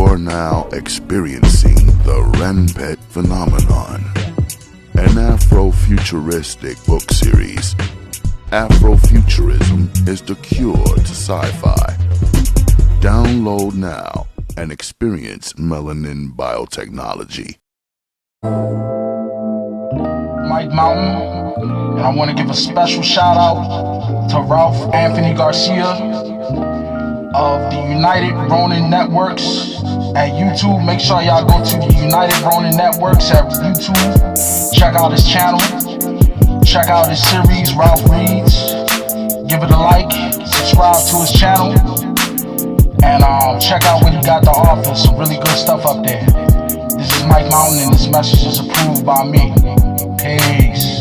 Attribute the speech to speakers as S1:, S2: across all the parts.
S1: You're now experiencing the rampant phenomenon, an Afrofuturistic book series. Afrofuturism is the cure to sci-fi. Download now and experience melanin biotechnology.
S2: Mike Mountain, and I want to give a special shout out to Ralph Anthony Garcia of the United Ronin Networks at YouTube. Make sure y'all go to the United Ronin Networks at YouTube. Check out his channel. Check out his series, Ralph Reads. Give it a like. Subscribe to his channel. And check out what he got to offer. Some really good stuff up there. This is Mike Mountain, and this message is approved by me. Peace.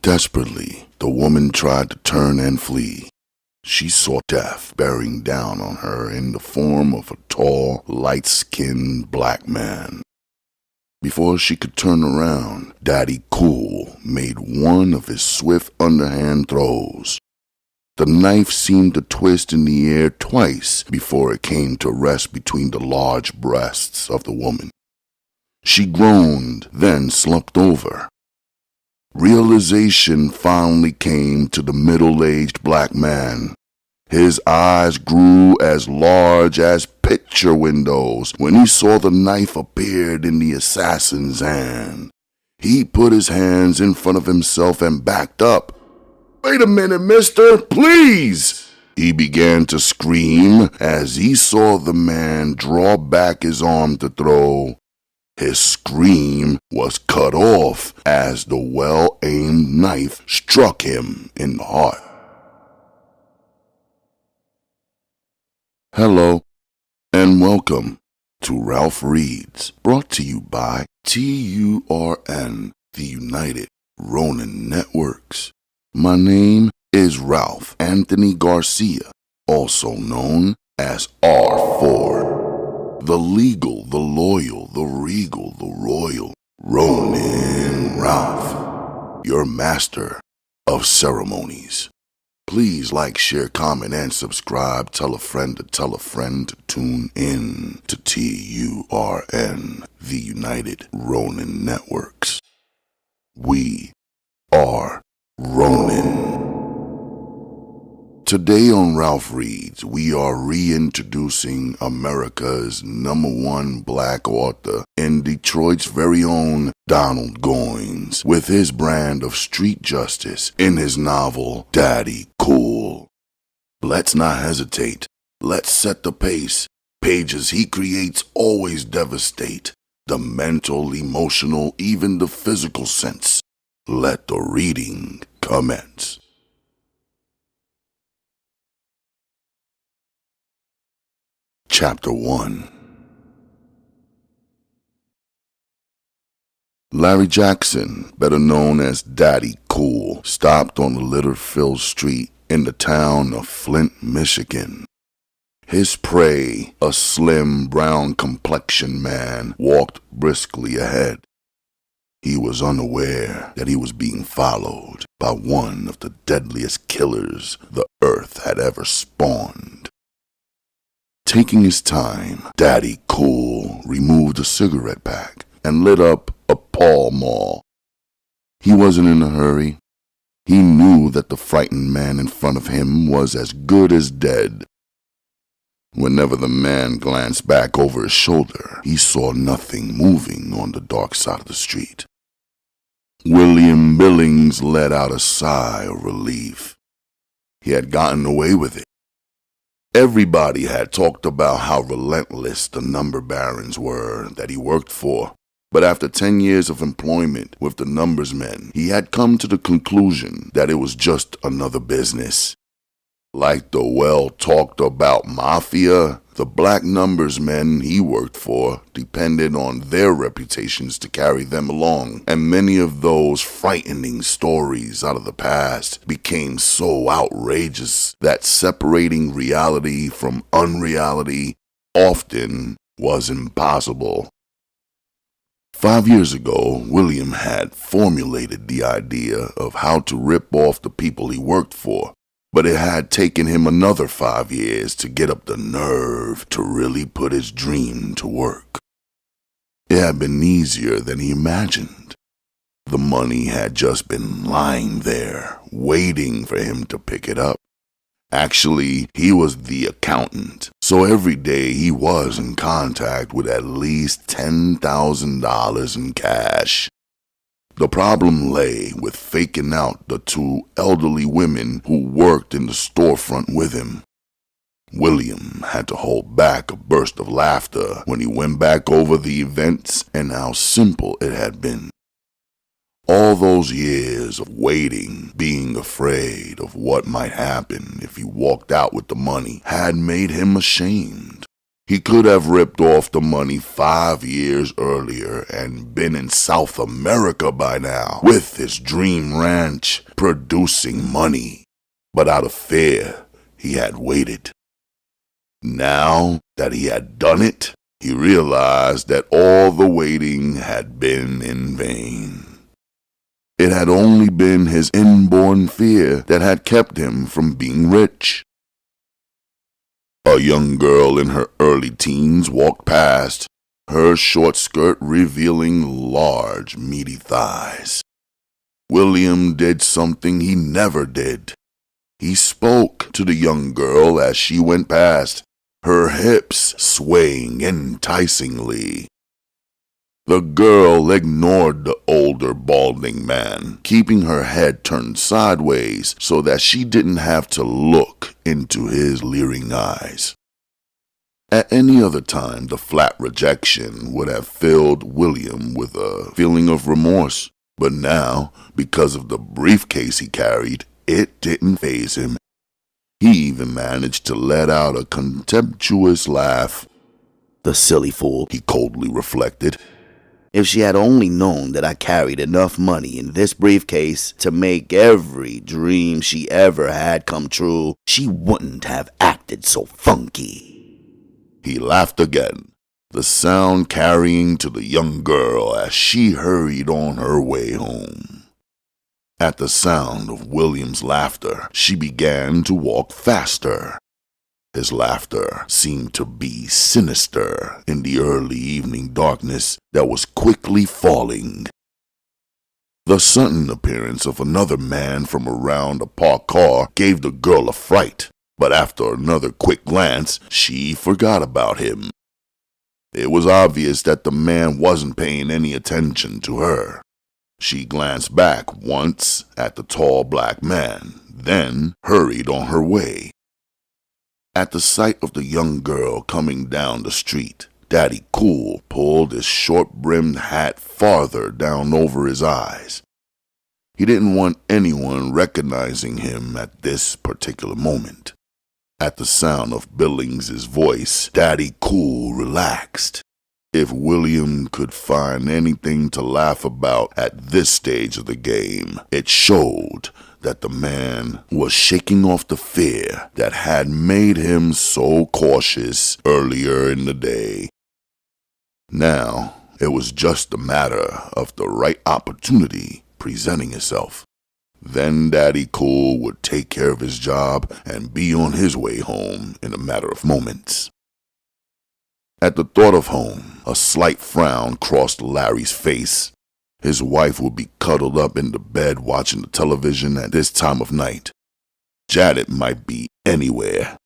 S1: Desperately, the woman tried to turn and flee. She saw death bearing down on her in the form of a tall, light-skinned black man. Before she could turn around, Daddy Cool made one of his swift underhand throws. The knife seemed to twist in the air twice before it came to rest between the large breasts of the woman. She groaned, then slumped over. Realization finally came to the middle-aged black man. His eyes grew as large as picture windows when he saw the knife appeared in the assassin's hand. He put his hands in front of himself and backed up. "Wait a minute, mister, please!" He began to scream as he saw the man draw back his arm to throw. His scream was cut off as the well-aimed knife struck him in the heart. Hello, and welcome to Ralph Reads, brought to you by TURN, the United Ronin Networks. My name is Ralph Anthony Garcia, also known as R4. The legal, the loyal, the regal, the royal, Ronin Ralph, your master of ceremonies. Please like, share, comment, and subscribe. Tell a friend to tune in to TURN, the United Ronin Networks. We are Ronin. Today on Ralph Reads, we are reintroducing America's #1 black author and Detroit's very own Donald Goines with his brand of street justice in his novel Daddy Cool. Let's not hesitate. Let's set the pace. Pages he creates always devastate the mental, emotional, even the physical sense. Let the reading commence. Chapter 1. Larry Jackson, better known as Daddy Cool, stopped on a litter-filled street in the town of Flint, Michigan. His prey, a slim, brown-complexioned man, walked briskly ahead. He was unaware that he was being followed by one of the deadliest killers the earth had ever spawned. Taking his time, Daddy Cool removed a cigarette pack and lit up a Pall Mall. He wasn't in a hurry. He knew that the frightened man in front of him was as good as dead. Whenever the man glanced back over his shoulder, he saw nothing moving on the dark side of the street. William Billings let out a sigh of relief. He had gotten away with it. Everybody had talked about how relentless the number barons were that he worked for, but after 10 years of employment with the numbers men, he had come to the conclusion that it was just another business. Like the well-talked-about mafia, the black numbers men he worked for depended on their reputations to carry them along, and many of those frightening stories out of the past became so outrageous that separating reality from unreality often was impossible. 5 years ago, William had formulated the idea of how to rip off the people he worked for, but it had taken him another 5 years to get up the nerve to really put his dream to work. It had been easier than he imagined. The money had just been lying there, waiting for him to pick it up. Actually, he was the accountant, so every day he was in contact with at least $10,000 in cash. The problem lay with faking out the 2 elderly women who worked in the storefront with him. William had to hold back a burst of laughter when he went back over the events and how simple it had been. All those years of waiting, being afraid of what might happen if he walked out with the money, had made him ashamed. He could have ripped off the money 5 years earlier and been in South America by now, with his dream ranch producing money. But out of fear, he had waited. Now that he had done it, he realized that all the waiting had been in vain. It had only been his inborn fear that had kept him from being rich. A young girl in her early teens walked past, her short skirt revealing large, meaty thighs. William did something he never did. He spoke to the young girl as she went past, her hips swaying enticingly. The girl ignored the older, balding man, keeping her head turned sideways so that she didn't have to look into his leering eyes. At any other time, the flat rejection would have filled William with a feeling of remorse, but now, because of the briefcase he carried, it didn't faze him. He even managed to let out a contemptuous laugh.
S3: The silly fool,
S1: he coldly reflected.
S3: If she had only known that I carried enough money in this briefcase to make every dream she ever had come true, she wouldn't have acted so funky.
S1: He laughed again, the sound carrying to the young girl as she hurried on her way home. At the sound of William's laughter, she began to walk faster. His laughter seemed to be sinister in the early evening darkness that was quickly falling. The sudden appearance of another man from around a parked car gave the girl a fright, but after another quick glance, she forgot about him. It was obvious that the man wasn't paying any attention to her. She glanced back once at the tall black man, then hurried on her way. At the sight of the young girl coming down the street, Daddy Cool pulled his short-brimmed hat farther down over his eyes. He didn't want anyone recognizing him at this particular moment. At the sound of Billings's voice, Daddy Cool relaxed. If William could find anything to laugh about at this stage of the game, it showed that the man was shaking off the fear that had made him so cautious earlier in the day. Now, it was just a matter of the right opportunity presenting itself. Then Daddy Cool would take care of his job and be on his way home in a matter of moments. At the thought of home, a slight frown crossed Larry's face. His wife would be cuddled up in the bed watching the television at this time of night. Janet might be anywhere.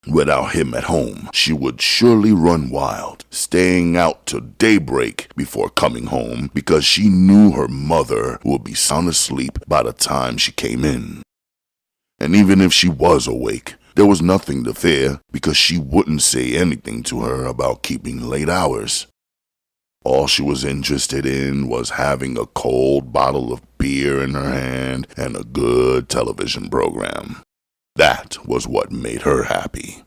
S1: Without him at home, she would surely run wild, staying out till daybreak before coming home because she knew her mother would be sound asleep by the time she came in. And even if she was awake, there was nothing to fear because she wouldn't say anything to her about keeping late hours. All she was interested in was having a cold bottle of beer in her hand and a good television program. That was what made her happy.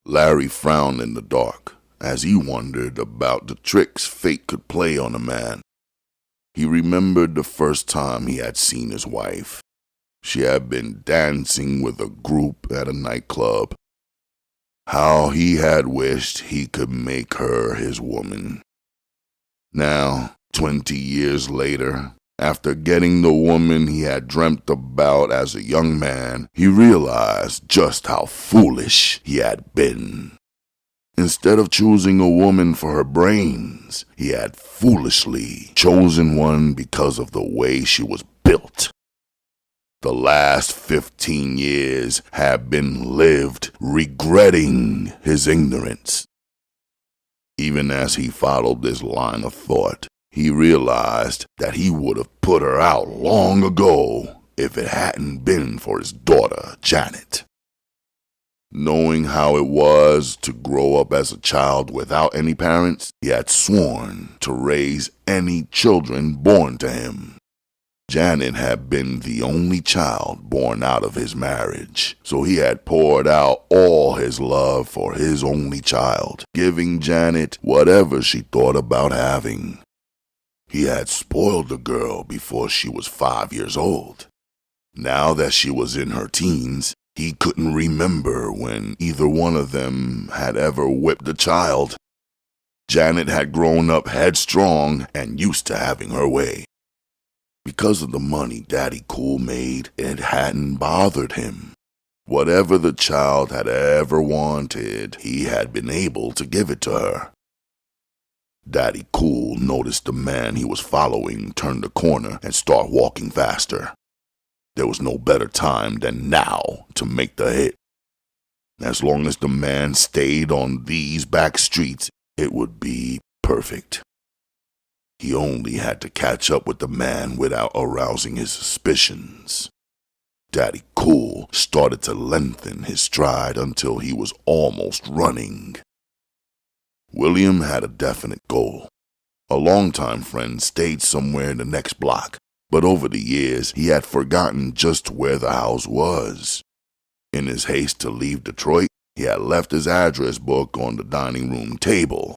S1: Larry frowned in the dark as he wondered about the tricks fate could play on a man. He remembered the first time he had seen his wife. She had been dancing with a group at a nightclub. How he had wished he could make her his woman. Now, 20 years later, after getting the woman he had dreamt about as a young man, he realized just how foolish he had been. Instead of choosing a woman for her brains, he had foolishly chosen one because of the way she was built. The last 15 years had been lived regretting his ignorance. Even as he followed this line of thought, he realized that he would have put her out long ago if it hadn't been for his daughter, Janet. Knowing how it was to grow up as a child without any parents, he had sworn to raise any children born to him. Janet had been the only child born out of his marriage, so he had poured out all his love for his only child, giving Janet whatever she thought about having. He had spoiled the girl before she was 5 years old. Now that she was in her teens, he couldn't remember when either one of them had ever whipped a child. Janet had grown up headstrong and used to having her way. Because of the money Daddy Cool made, it hadn't bothered him. Whatever the child had ever wanted, he had been able to give it to her. Daddy Cool noticed the man he was following turn the corner and start walking faster. There was no better time than now to make the hit. As long as the man stayed on these back streets, it would be perfect. He only had to catch up with the man without arousing his suspicions. Daddy Cool started to lengthen his stride until he was almost running. William had a definite goal. A longtime friend stayed somewhere in the next block, but over the years he had forgotten just where the house was. In his haste to leave Detroit, he had left his address book on the dining room table.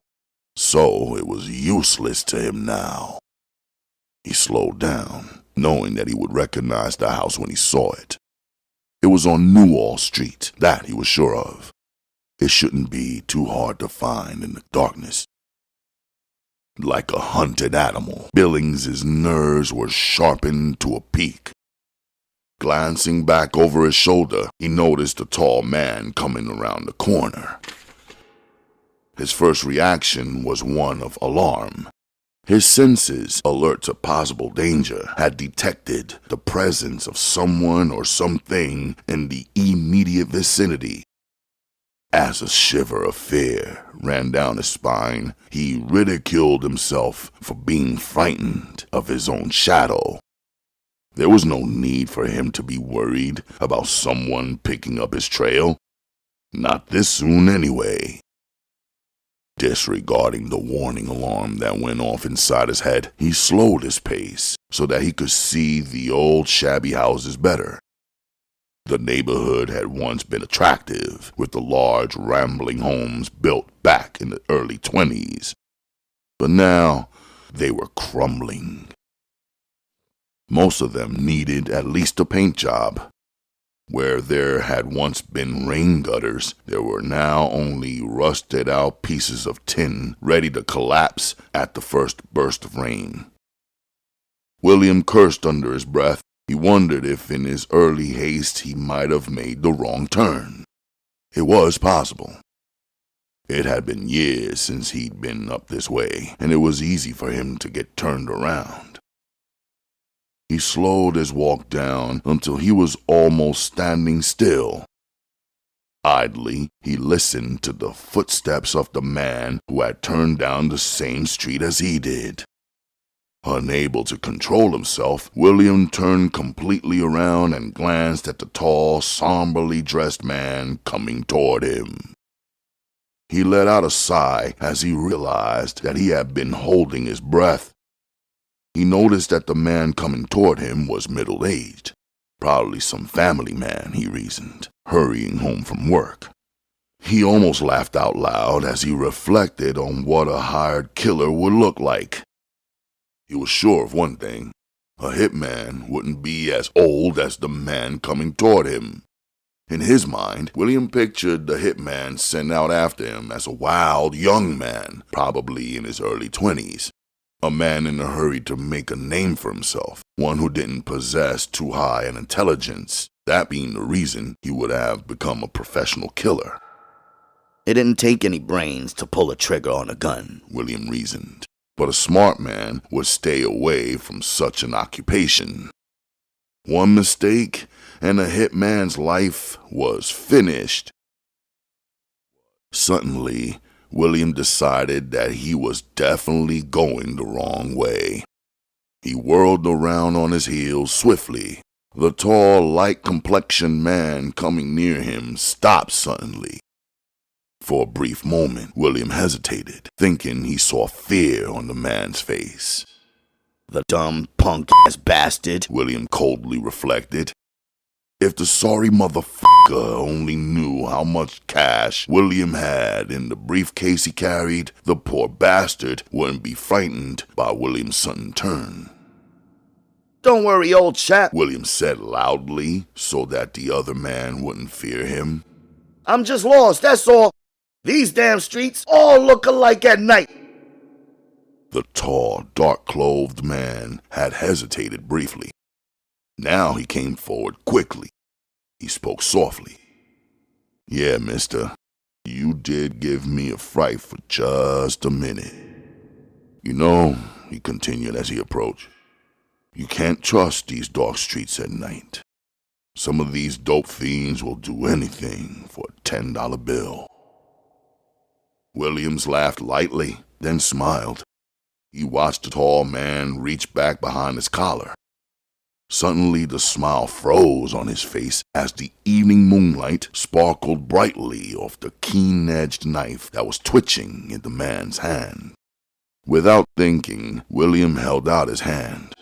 S1: So it was useless to him now. He slowed down, knowing that he would recognize the house when he saw it. It was on Newall Street, that he was sure of. It shouldn't be too hard to find in the darkness. like a hunted animal. Billings's nerves were sharpened to a peak. Glancing back over his shoulder, he noticed a tall man coming around the corner. His first reaction was one of alarm. His senses, alert to possible danger, had detected the presence of someone or something in the immediate vicinity. As a shiver of fear ran down his spine, he ridiculed himself for being frightened of his own shadow. There was no need for him to be worried about someone picking up his trail. Not this soon anyway. Disregarding the warning alarm that went off inside his head, he slowed his pace so that he could see the old shabby houses better. The neighborhood had once been attractive, with the large rambling homes built back in the early 20s. But now they were crumbling. Most of them needed at least a paint job. Where there had once been rain gutters, there were now only rusted-out pieces of tin ready to collapse at the first burst of rain. William cursed under his breath. He wondered if in his early haste he might have made the wrong turn. It was possible. It had been years since he'd been up this way, and it was easy for him to get turned around. He slowed his walk down until he was almost standing still. Idly, he listened to the footsteps of the man who had turned down the same street as he did. Unable to control himself, William turned completely around and glanced at the tall, somberly dressed man coming toward him. He let out a sigh as he realized that he had been holding his breath. He noticed that the man coming toward him was middle-aged. Probably some family man, he reasoned, hurrying home from work. He almost laughed out loud as he reflected on what a hired killer would look like. He was sure of one thing. A hitman wouldn't be as old as the man coming toward him. In his mind, William pictured the hitman sent out after him as a wild young man, probably in his early 20s. A man in a hurry to make a name for himself, one who didn't possess too high an intelligence, that being the reason he would have become a professional killer.
S3: It didn't take any brains to pull a trigger on a gun,
S1: William reasoned, but a smart man would stay away from such an occupation. One mistake, and a hitman's life was finished. Suddenly, William decided that he was definitely going the wrong way. He whirled around on his heels swiftly. The tall, light-complexioned man coming near him stopped suddenly. For a brief moment, William hesitated, thinking he saw fear on the man's face.
S3: The dumb, punk-ass bastard,
S1: William coldly reflected. If the sorry motherfucker only knew how much cash William had in the briefcase he carried, the poor bastard wouldn't be frightened by William's sudden turn.
S3: Don't worry, old chap,
S1: William said loudly so that the other man wouldn't fear him.
S3: I'm just lost, that's all. These damn streets all look alike at night.
S1: The tall, dark-clothed man had hesitated briefly. Now he came forward quickly. He spoke softly. Yeah, mister, you did give me a fright for just a minute. You know, he continued as he approached, you can't trust these dark streets at night. Some of these dope fiends will do anything for a $10 bill. Williams laughed lightly, then smiled. He watched the tall man reach back behind his collar. Suddenly the smile froze on his face as the evening moonlight sparkled brightly off the keen-edged knife that was twitching in the man's hand. Without thinking, William held out his hand.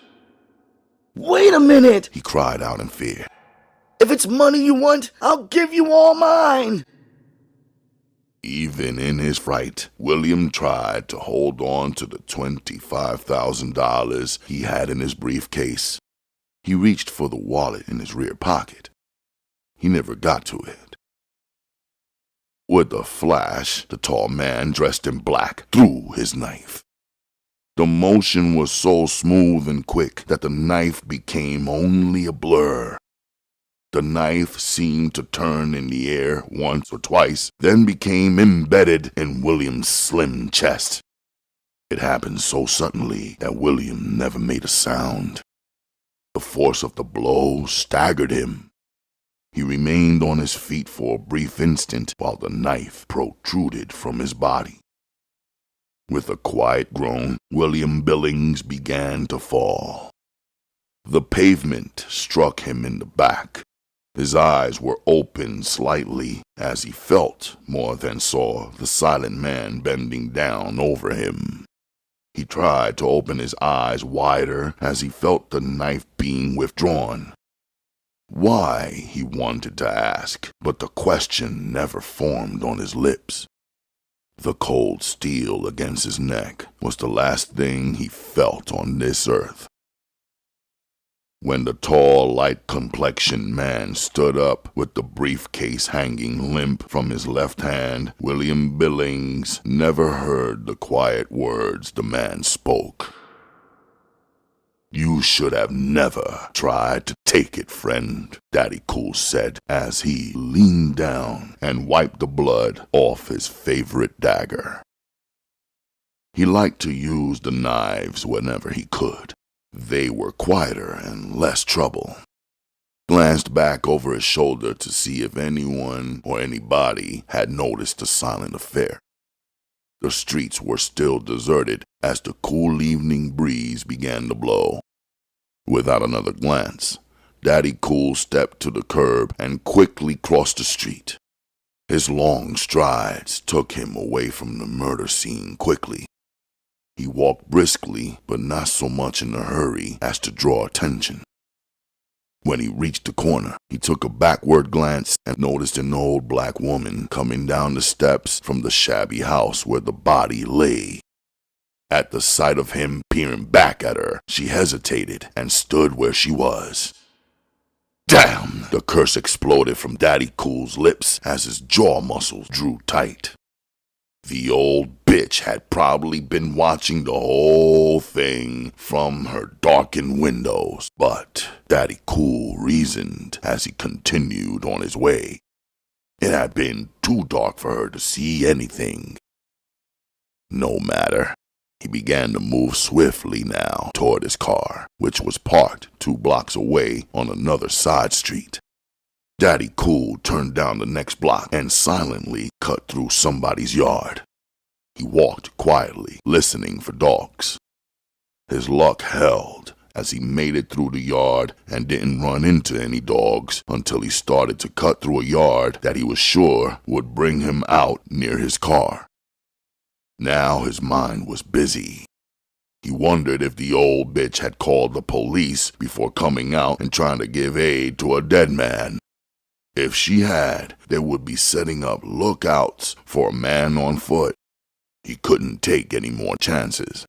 S3: Wait a minute,
S1: He cried out in fear.
S3: If it's money you want, I'll give you all mine.
S1: Even in his fright, William tried to hold on to the $25,000 he had in his briefcase. He reached for the wallet in his rear pocket. He never got to it. With a flash, the tall man dressed in black threw his knife. The motion was so smooth and quick that the knife became only a blur. The knife seemed to turn in the air once or twice, then became embedded in William's slim chest. It happened so suddenly that William never made a sound. The force of the blow staggered him. He remained on his feet for a brief instant while the knife protruded from his body. With a quiet groan, William Billings began to fall. The pavement struck him in the back. His eyes were open slightly as he felt more than saw the silent man bending down over him. He tried to open his eyes wider as he felt the knife being withdrawn. Why, he wanted to ask, but the question never formed on his lips. The cold steel against his neck was the last thing he felt on this earth. When the tall, light-complexioned man stood up with the briefcase hanging limp from his left hand, William Billings never heard the quiet words the man spoke. "You should have never tried to take it, friend," Daddy Cool said as he leaned down and wiped the blood off his favorite dagger. He liked to use the knives whenever he could. They were quieter and less trouble. Glanced back over his shoulder to see if anyone or anybody had noticed the silent affair. The streets were still deserted as the cool evening breeze began to blow. Without another glance, Daddy Cool stepped to the curb and quickly crossed the street. His long strides took him away from the murder scene quickly. He walked briskly, but not so much in a hurry as to draw attention. When he reached the corner, he took a backward glance and noticed an old black woman coming down the steps from the shabby house where the body lay. At the sight of him peering back at her, she hesitated and stood where she was. "Damn!" the curse exploded from Daddy Cool's lips as his jaw muscles drew tight. The old bitch had probably been watching the whole thing from her darkened windows, but Daddy Cool reasoned as he continued on his way. It had been too dark for her to see anything. No matter. He began to move swiftly now toward his car, which was parked 2 blocks away on another side street. Daddy Cool turned down the next block and silently cut through somebody's yard. He walked quietly, listening for dogs. His luck held as he made it through the yard and didn't run into any dogs until he started to cut through a yard that he was sure would bring him out near his car. Now his mind was busy. He wondered if the old bitch had called the police before coming out and trying to give aid to a dead man. If she had, they would be setting up lookouts for a man on foot. He couldn't take any more chances.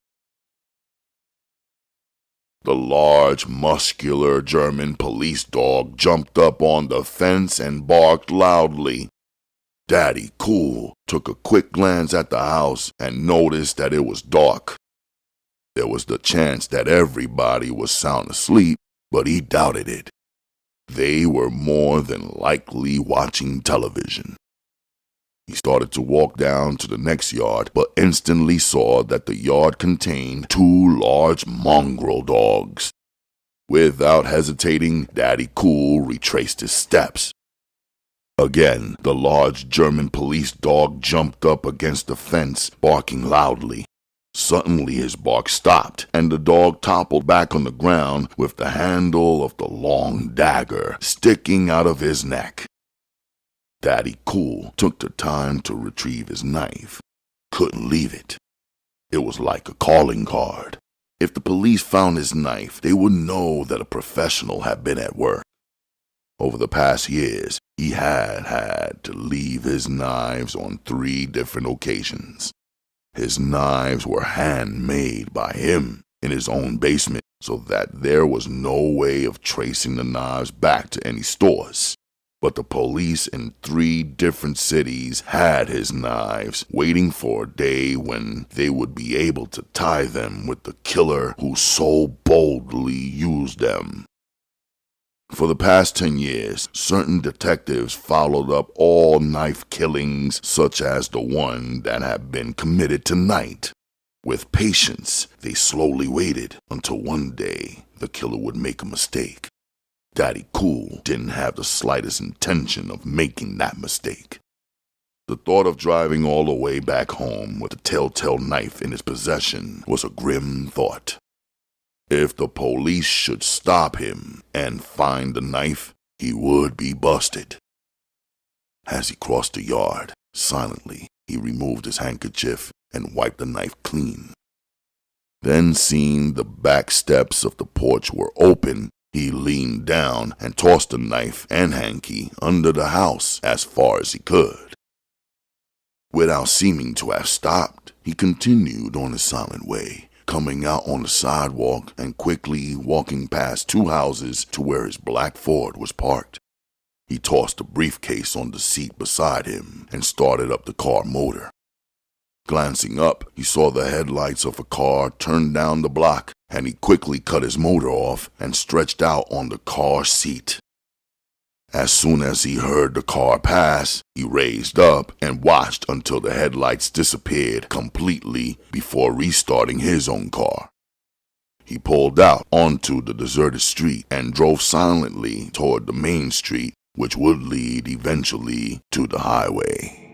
S1: The large, muscular German police dog jumped up on the fence and barked loudly. Daddy Cool took a quick glance at the house and noticed that it was dark. There was the chance that everybody was sound asleep, but he doubted it. They were more than likely watching television. He started to walk down to the next yard, but instantly saw that the yard contained 2 large mongrel dogs. Without hesitating, Daddy Cool retraced his steps. Again, the large German police dog jumped up against the fence, barking loudly. Suddenly his bark stopped, and the dog toppled back on the ground with the handle of the long dagger sticking out of his neck. Daddy Cool took the time to retrieve his knife. Couldn't leave it. It was like a calling card. If the police found his knife, they would know that a professional had been at work. Over the past years, he had to leave his knives on 3 different occasions. His knives were handmade by him in his own basement, so that there was no way of tracing the knives back to any stores. But the police in 3 different cities had his knives, waiting for a day when they would be able to tie them with the killer who so boldly used them. For the past 10 years, certain detectives followed up all knife killings such as the one that had been committed tonight. With patience, they slowly waited until one day the killer would make a mistake. Daddy Cool didn't have the slightest intention of making that mistake. The thought of driving all the way back home with the telltale knife in his possession was a grim thought. If the police should stop him and find the knife, he would be busted. As he crossed the yard, silently, he removed his handkerchief and wiped the knife clean. Then, seeing the back steps of the porch were open, he leaned down and tossed the knife and hanky under the house as far as he could. Without seeming to have stopped, he continued on his silent way, coming out on the sidewalk and quickly walking past 2 houses to where his black Ford was parked. He tossed the briefcase on the seat beside him and started up the car motor. Glancing up, he saw the headlights of a car turn down the block, and he quickly cut his motor off and stretched out on the car seat. As soon as he heard the car pass, he raised up and watched until the headlights disappeared completely before restarting his own car. He pulled out onto the deserted street and drove silently toward the main street, which would lead eventually to the highway.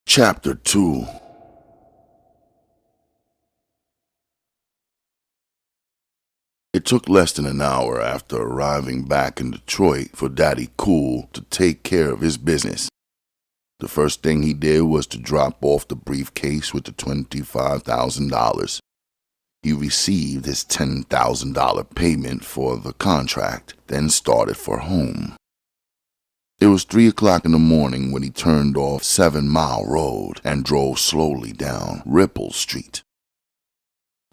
S1: Chapter 2. It took less than an hour after arriving back in Detroit for Daddy Cool to take care of his business. The first thing he did was to drop off the briefcase with the $25,000. He received his $10,000 payment for the contract, then started for home. It was 3 o'clock in the morning when he turned off 7 Mile Road and drove slowly down Ripple Street.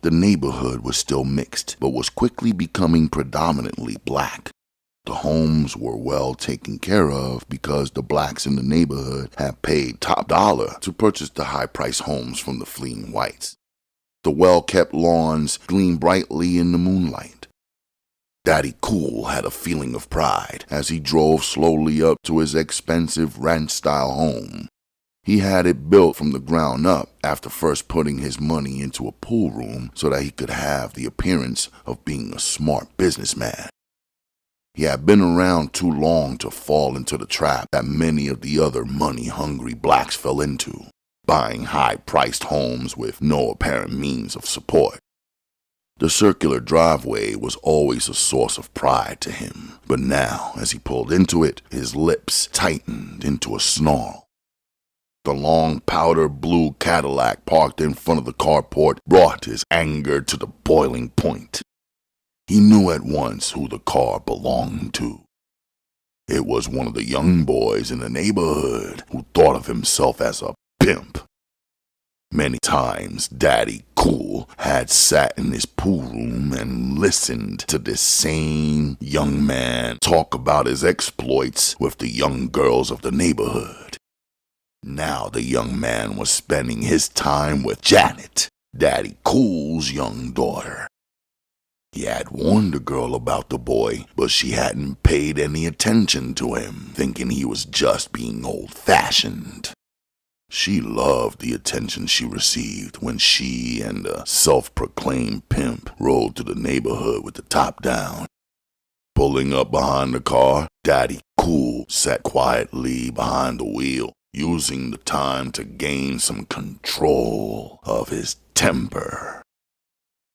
S1: The neighborhood was still mixed, but was quickly becoming predominantly black. The homes were well taken care of because the blacks in the neighborhood had paid top dollar to purchase the high-priced homes from the fleeing whites. The well-kept lawns gleamed brightly in the moonlight. Daddy Cool had a feeling of pride as he drove slowly up to his expensive ranch-style home. He had it built from the ground up after first putting his money into a pool room so that he could have the appearance of being a smart businessman. He had been around too long to fall into the trap that many of the other money-hungry blacks fell into, buying high-priced homes with no apparent means of support. The circular driveway was always a source of pride to him, but now, as he pulled into it, his lips tightened into a snarl. The long powder blue Cadillac parked in front of the carport brought his anger to the boiling point. He knew at once who the car belonged to. It was one of the young boys in the neighborhood who thought of himself as a pimp. Many times Daddy Cool had sat in his pool room and listened to this same young man talk about his exploits with the young girls of the neighborhood. Now the young man was spending his time with Janet, Daddy Cool's young daughter. He had warned the girl about the boy, but she hadn't paid any attention to him, thinking he was just being old-fashioned. She loved the attention she received when she and the self-proclaimed pimp rode through the neighborhood with the top down. Pulling up behind the car, Daddy Cool sat quietly behind the wheel, using the time to gain some control of his temper.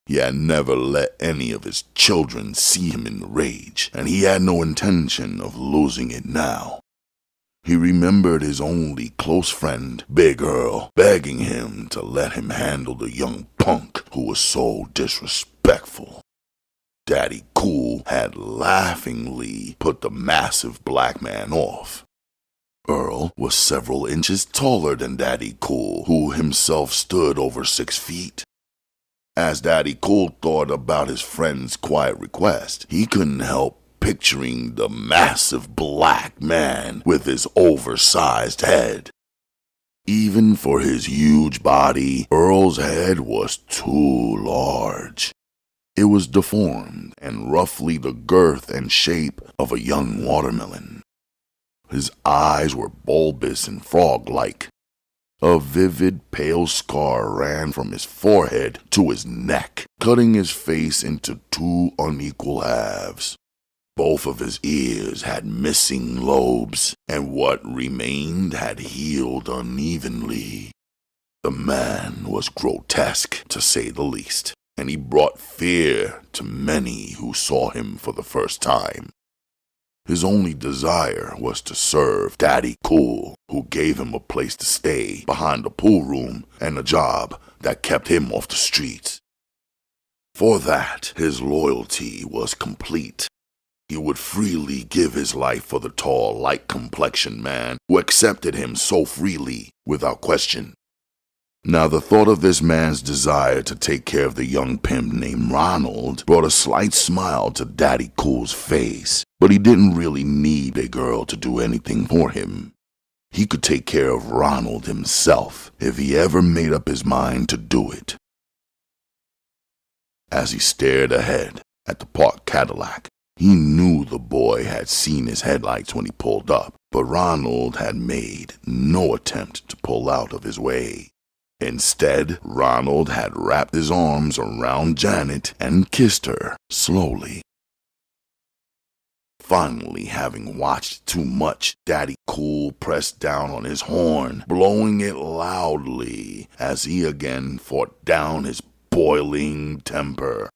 S1: He had never let any of his children see him in the rage, and he had no intention of losing it now. He remembered his only close friend, Big Earl, begging him to let him handle the young punk who was so disrespectful. Daddy Cool had laughingly put the massive black man off. Earl was several inches taller than Daddy Cool, who himself stood over 6 feet. As Daddy Cool thought about his friend's quiet request, he couldn't help picturing the massive black man with his oversized head. Even for his huge body, Earl's head was too large. It was deformed and roughly the girth and shape of a young watermelon. His eyes were bulbous and frog-like. A vivid pale scar ran from his forehead to his neck, cutting his face into two unequal halves. Both of his ears had missing lobes, and what remained had healed unevenly. The man was grotesque, to say the least, and he brought fear to many who saw him for the first time. His only desire was to serve Daddy Cool, who gave him a place to stay behind the pool room and a job that kept him off the streets. For that, his loyalty was complete. He would freely give his life for the tall, light-complexioned man who accepted him so freely, without question. Now, the thought of this man's desire to take care of the young pimp named Ronald brought a slight smile to Daddy Cool's face, but he didn't really need Big Earl to do anything for him. He could take care of Ronald himself if he ever made up his mind to do it. As he stared ahead at the parked Cadillac, he knew the boy had seen his headlights when he pulled up, but Ronald had made no attempt to pull out of his way. Instead, Ronald had wrapped his arms around Janet and kissed her slowly. Finally, having watched too much, Daddy Cool pressed down on his horn, blowing it loudly as he again fought down his boiling temper.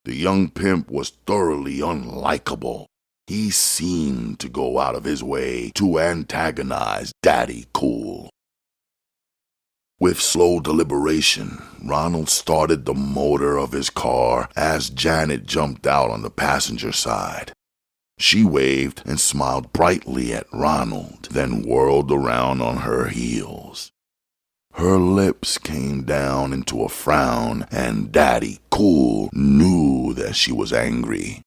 S1: The young pimp was thoroughly unlikable. He seemed to go out of his way to antagonize Daddy Cool. With slow deliberation, Ronald started the motor of his car as Janet jumped out on the passenger side. She waved and smiled brightly at Ronald, then whirled around on her heels. Her lips came down into a frown, and Daddy Cool knew that she was angry.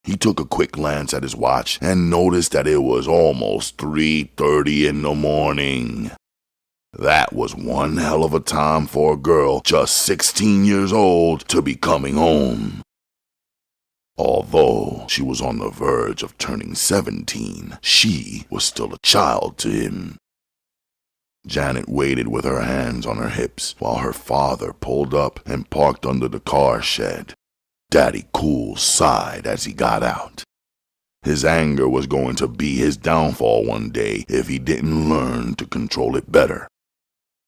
S1: He took a quick glance at his watch and noticed that it was almost 3:30 in the morning. That was one hell of a time for a girl just 16 years old to be coming home. Although she was on the verge of turning 17, she was still a child to him. Janet waited with her hands on her hips while her father pulled up and parked under the car shed. Daddy Cool sighed as he got out. His anger was going to be his downfall one day if he didn't learn to control it better.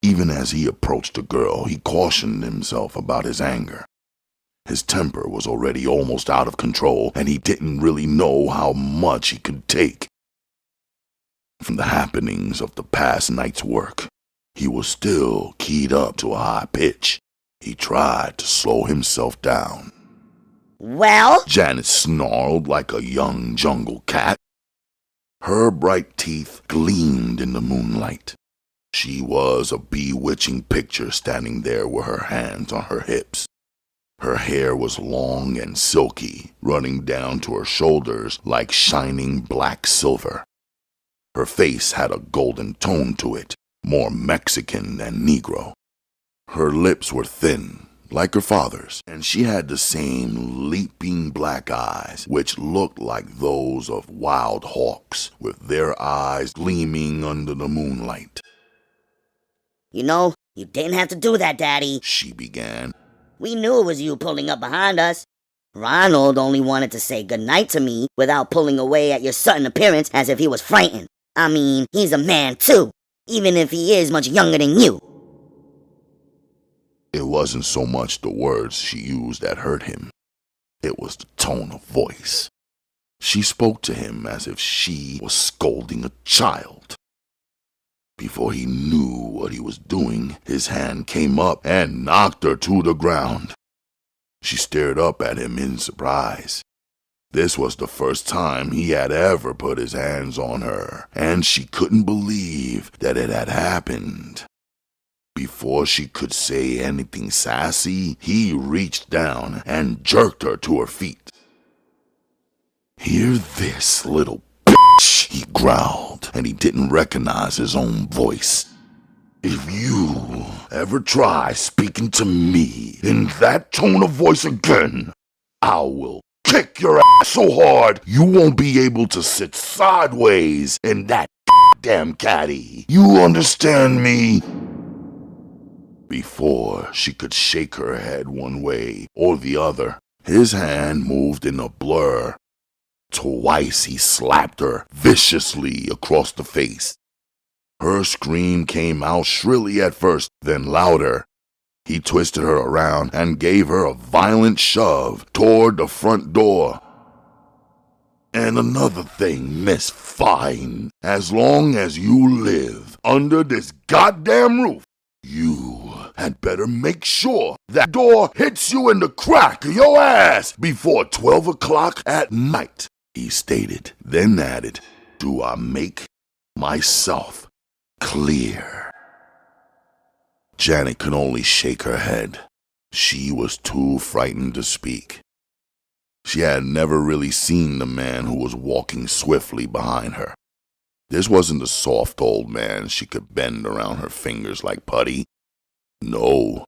S1: Even as he approached the girl, he cautioned himself about his anger. His temper was already almost out of control, and he didn't really know how much he could take. From the happenings of the past night's work, he was still keyed up to a high pitch. He tried to slow himself down.
S4: Well?
S1: Janet snarled like a young jungle cat. Her bright teeth gleamed in the moonlight. She was a bewitching picture standing there with her hands on her hips. Her hair was long and silky, running down to her shoulders like shining black silver. Her face had a golden tone to it, more Mexican than Negro. Her lips were thin, like her father's, and she had the same leaping black eyes, which looked like those of wild hawks, with their eyes gleaming under the moonlight.
S4: You know, you didn't have to do that, Daddy,
S1: she began.
S4: We knew it was you pulling up behind us. Ronald only wanted to say goodnight to me without pulling away at your sudden appearance as if he was frightened. I mean, he's a man too, even if he is much younger than you.
S1: It wasn't so much the words she used that hurt him. It was the tone of voice. She spoke to him as if she was scolding a child. Before he knew what he was doing, his hand came up and knocked her to the ground. She stared up at him in surprise. This was the first time he had ever put his hands on her, and she couldn't believe that it had happened. Before she could say anything sassy, he reached down and jerked her to her feet. "Hear this, little bitch," he growled, and he didn't recognize his own voice. "If you ever try speaking to me in that tone of voice again, I will kick your ass so hard you won't be able to sit sideways in that damn caddy. You understand me?" Before she could shake her head one way or the other, his hand moved in a blur. Twice he slapped her viciously across the face. Her scream came out shrilly at first, then louder. He twisted her around and gave her a violent shove toward the front door. "And another thing, Miss Fine, as long as you live under this goddamn roof, you had better make sure that door hits you in the crack of your ass before 12 o'clock at night," he stated, then added, "Do I make myself clear?" Janet could only shake her head. She was too frightened to speak. She had never really seen the man who was walking swiftly behind her. This wasn't the soft old man she could bend around her fingers like putty. No,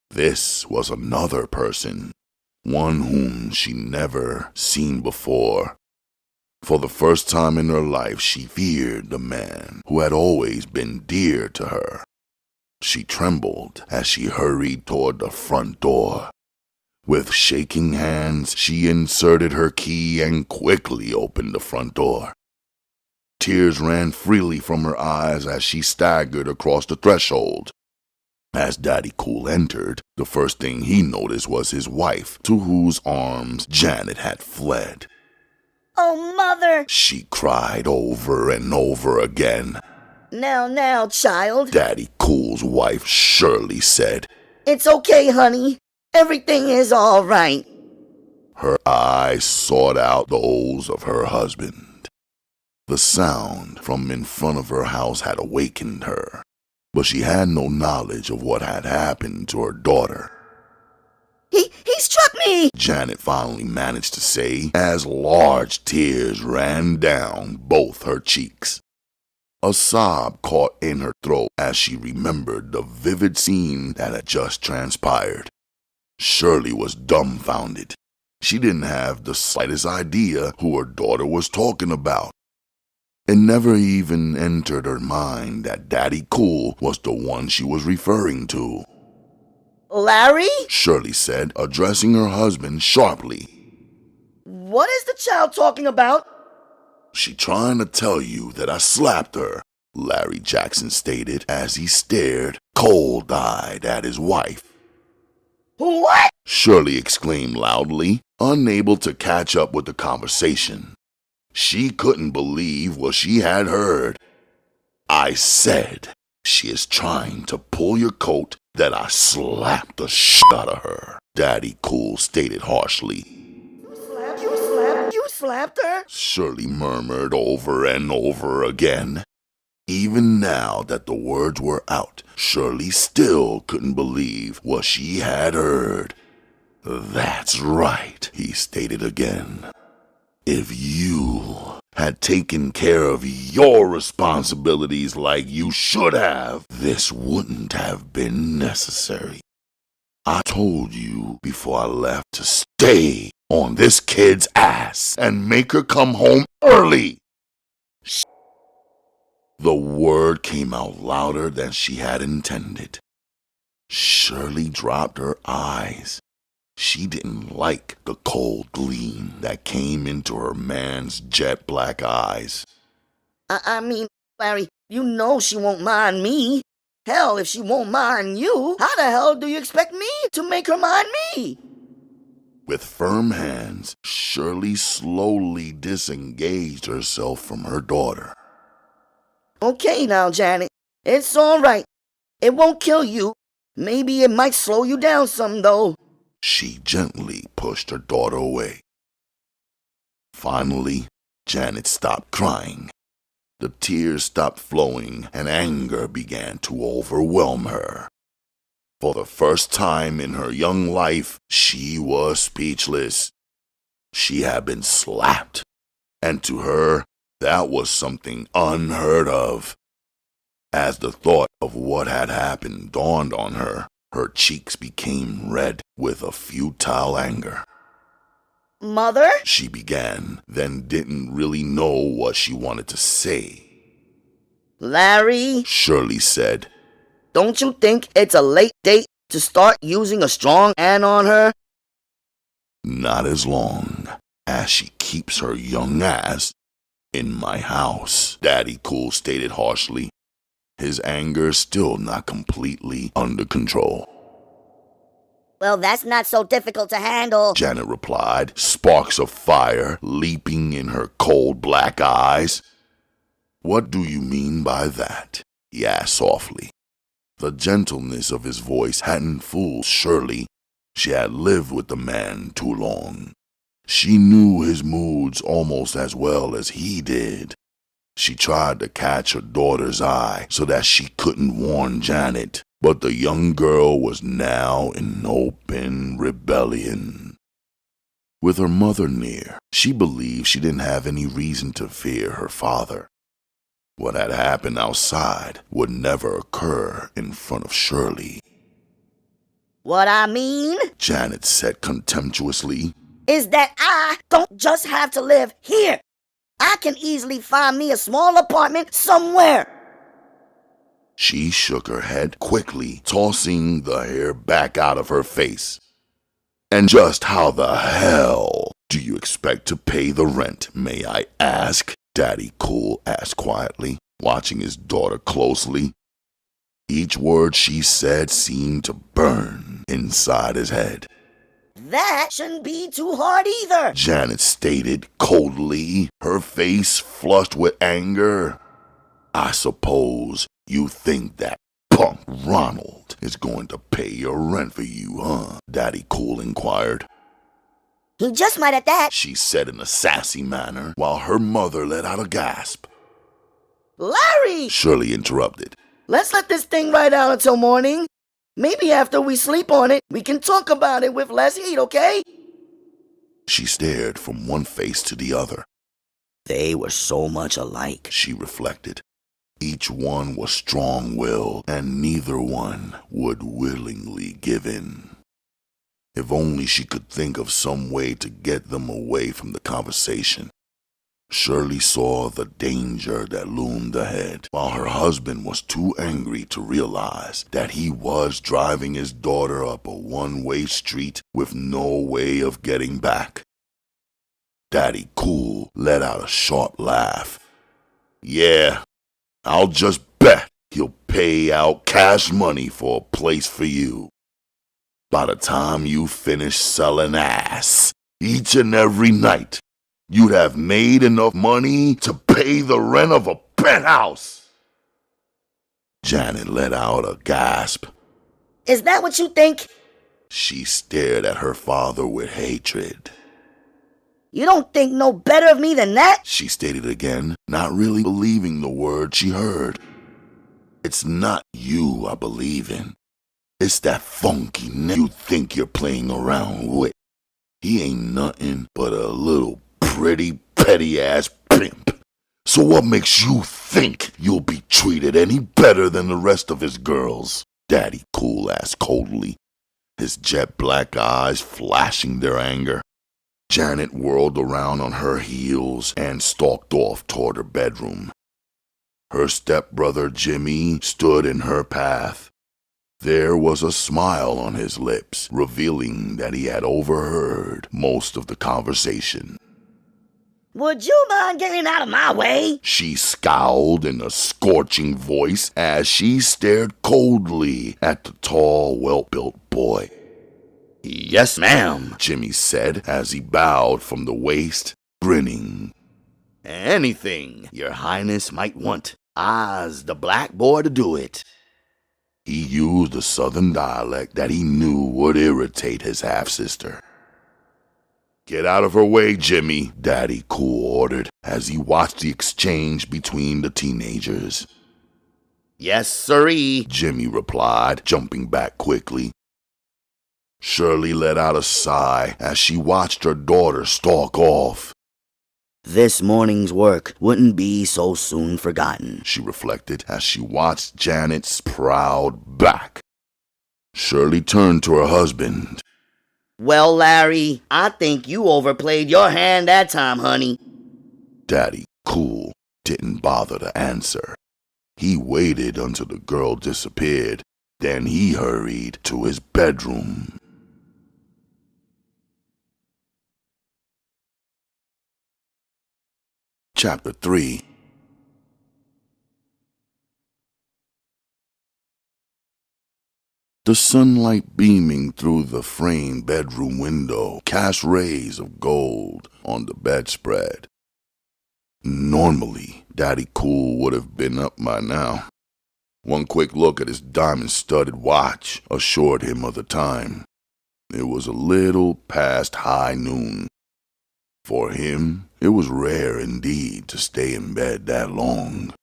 S1: this was another person, one whom she never seen before. For the first time in her life, she feared the man who had always been dear to her. She trembled as she hurried toward the front door. With shaking hands, she inserted her key and quickly opened the front door. Tears ran freely from her eyes as she staggered across the threshold. As Daddy Cool entered, the first thing he noticed was his wife, to whose arms Janet had fled.
S4: "Oh, Mother!"
S1: she cried over and over again.
S4: Now, child.
S1: Daddy Cool's wife Shirley said.
S4: "It's okay, honey. Everything is all right."
S1: Her eyes sought out those of her husband. The sound from in front of her house had awakened her, but she had no knowledge of what had happened to her daughter.
S4: He struck me!"
S1: Janet finally managed to say as large tears ran down both her cheeks. A sob caught in her throat as she remembered the vivid scene that had just transpired. Shirley was dumbfounded. She didn't have the slightest idea who her daughter was talking about. It never even entered her mind that Daddy Cool was the one she was referring to.
S4: "Larry?"
S1: Shirley said, addressing her husband sharply.
S4: "What is the child talking about?"
S1: "She trying to tell you that I slapped her," Larry Jackson stated as he stared cold-eyed at his wife.
S4: "What?"
S1: Shirley exclaimed loudly, unable to catch up with the conversation. She couldn't believe what she had heard. "I said she is trying to pull your coat that I slapped the shit out of her," Daddy Cool stated harshly.
S4: You slapped her?"
S1: Shirley murmured over and over again. Even now that the words were out, Shirley still couldn't believe what she had heard. "That's right," he stated again. "If you had taken care of your responsibilities like you should have, this wouldn't have been necessary. I told you before I left to stay on this kid's ass and make her come home early." The word came out louder than she had intended. Shirley dropped her eyes. She didn't like the cold gleam that came into her man's jet black eyes.
S4: I mean, Larry, you know she won't mind me. Hell, if she won't mind you, how the hell do you expect me to make her mind me?"
S1: With firm hands, Shirley slowly disengaged herself from her daughter.
S4: "Okay now, Janet. It's all right. It won't kill you. Maybe it might slow you down some, though."
S1: She gently pushed her daughter away. Finally, Janet stopped crying. The tears stopped flowing and anger began to overwhelm her. For the first time in her young life, she was speechless. She had been slapped, and to her, that was something unheard of. As the thought of what had happened dawned on her, her cheeks became red with a futile anger.
S4: Mother?
S1: She began, then didn't really know what she wanted to say.
S4: Larry?
S1: Shirley said,
S4: Don't you think it's a late date to start using a strong hand on her?
S1: Not as long as she keeps her young ass in my house, Daddy Cool stated harshly, his anger still not completely under control.
S4: Well, that's not so difficult to handle,
S1: Janet replied, sparks of fire leaping in her cold black eyes. What do you mean by that? He asked softly. The gentleness of his voice hadn't fooled Shirley. She had lived with the man too long. She knew his moods almost as well as he did. She tried to catch her daughter's eye so that she couldn't warn Janet, but the young girl was now in open rebellion. With her mother near, she believed she didn't have any reason to fear her father. What had happened outside would never occur in front of Shirley.
S4: What I mean,
S1: Janet said contemptuously,
S4: is that I don't just have to live here. I can easily find me a small apartment somewhere.
S1: She shook her head quickly, tossing the hair back out of her face. And just how the hell do you expect to pay the rent, may I ask? Daddy Cool asked quietly, watching his daughter closely. Each word she said seemed to burn inside his head.
S4: That shouldn't be too hard either,
S1: Janet stated coldly, her face flushed with anger. I suppose you think that punk Ronald is going to pay your rent for you, huh? Daddy Cool inquired.
S4: He just might at that,
S1: She said in a sassy manner, while her mother let out a gasp.
S4: Larry!
S1: Shirley interrupted.
S4: Let's let this thing ride out until morning. Maybe after we sleep on it, we can talk about it with less heat, okay?
S1: She stared from one face to the other.
S3: They were so much alike.
S1: She reflected. Each one was strong-willed, and neither one would willingly give in. If only she could think of some way to get them away from the conversation. Shirley saw the danger that loomed ahead, while her husband was too angry to realize that he was driving his daughter up a one-way street with no way of getting back. Daddy Cool let out a short laugh. Yeah, I'll just bet he'll pay out cash money for a place for you. By the time you finish selling ass each and every night, you'd have made enough money to pay the rent of a penthouse. Janet let out a gasp.
S4: Is that what you think?
S1: She stared at her father with hatred.
S4: You don't think no better of me than that?
S1: She stated again, not really believing the word she heard. It's not you I believe in. It's that funky nigga you think you're playing around with. He ain't nothing but a little pretty petty-ass pimp. So what makes you think you'll be treated any better than the rest of his girls? Daddy Cool asked coldly, his jet black eyes flashing their anger. Janet whirled around on her heels and stalked off toward her bedroom. Her stepbrother Jimmy stood in her path. There was a smile on his lips, revealing that he had overheard most of the conversation.
S4: Would you mind getting out of my way?
S1: She scowled in a scorching voice as she stared coldly at the tall, well-built boy.
S3: Yes, ma'am,
S1: Jimmy said as he bowed from the waist, grinning.
S3: Anything your highness might want. I's the black boy to do it.
S1: He used a southern dialect that he knew would irritate his half-sister. "Get out of her way, Jimmy," Daddy Cool ordered as he watched the exchange between the teenagers.
S3: "Yes, sirree,"
S1: Jimmy replied, jumping back quickly. Shirley let out a sigh as she watched her daughter stalk off.
S3: "This morning's work wouldn't be so soon forgotten,"
S1: she reflected as she watched Janet's proud back. Shirley turned to her husband.
S3: "Well, Larry, I think you overplayed your hand that time, honey."
S1: Daddy Cool didn't bother to answer. He waited until the girl disappeared. Then he hurried to his bedroom. Chapter 3. The sunlight beaming through the framed bedroom window cast rays of gold on the bedspread. Normally, Daddy Cool would have been up by now. One quick look at his diamond-studded watch assured him of the time. It was a little past high noon. For him, it was rare indeed to stay in bed that long.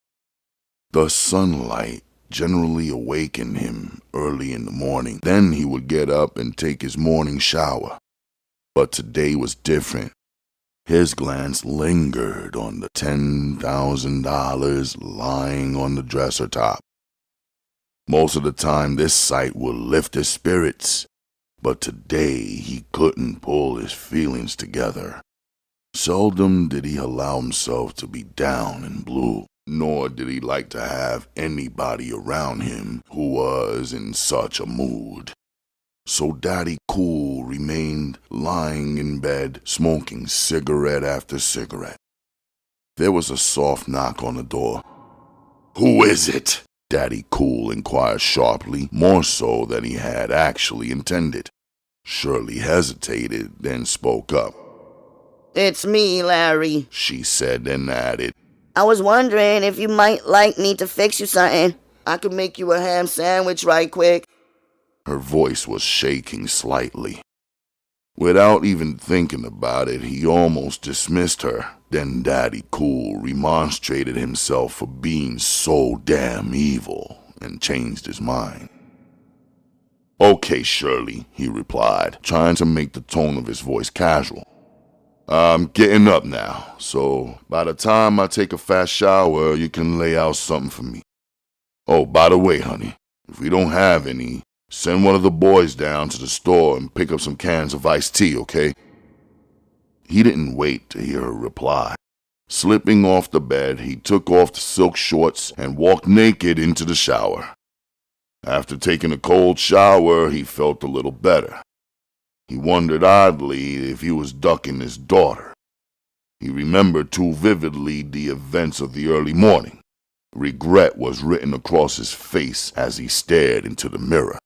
S1: The sunlight generally awakened him early in the morning. Then he would get up and take his morning shower. But today was different. His glance lingered on the $10,000 lying on the dresser top. Most of the time this sight would lift his spirits, but today he couldn't pull his feelings together. Seldom did he allow himself to be down and blue, nor did he like to have anybody around him who was in such a mood. So Daddy Cool remained lying in bed, smoking cigarette after cigarette. There was a soft knock on the door. "Who is it?" Daddy Cool inquired sharply, more so than he had actually intended. Shirley hesitated, then spoke up.
S3: "It's me, Larry,"
S1: she said, then added,
S3: "I was wondering if you might like me to fix you something. I could make you a ham sandwich right quick."
S1: Her voice was shaking slightly. Without even thinking about it, he almost dismissed her. Then Daddy Cool remonstrated himself for being so damn evil and changed his mind. "Okay, Shirley," he replied, trying to make the tone of his voice casual. "I'm getting up now, so by the time I take a fast shower, you can lay out something for me. Oh, by the way, honey, if we don't have any, send one of the boys down to the store and pick up some cans of iced tea, okay?" He didn't wait to hear her reply. Slipping off the bed, he took off the silk shorts and walked naked into the shower. After taking a cold shower, he felt a little better. He wondered idly if he was ducking his daughter. He remembered too vividly the events of the early morning. Regret was written across his face as he stared into the mirror.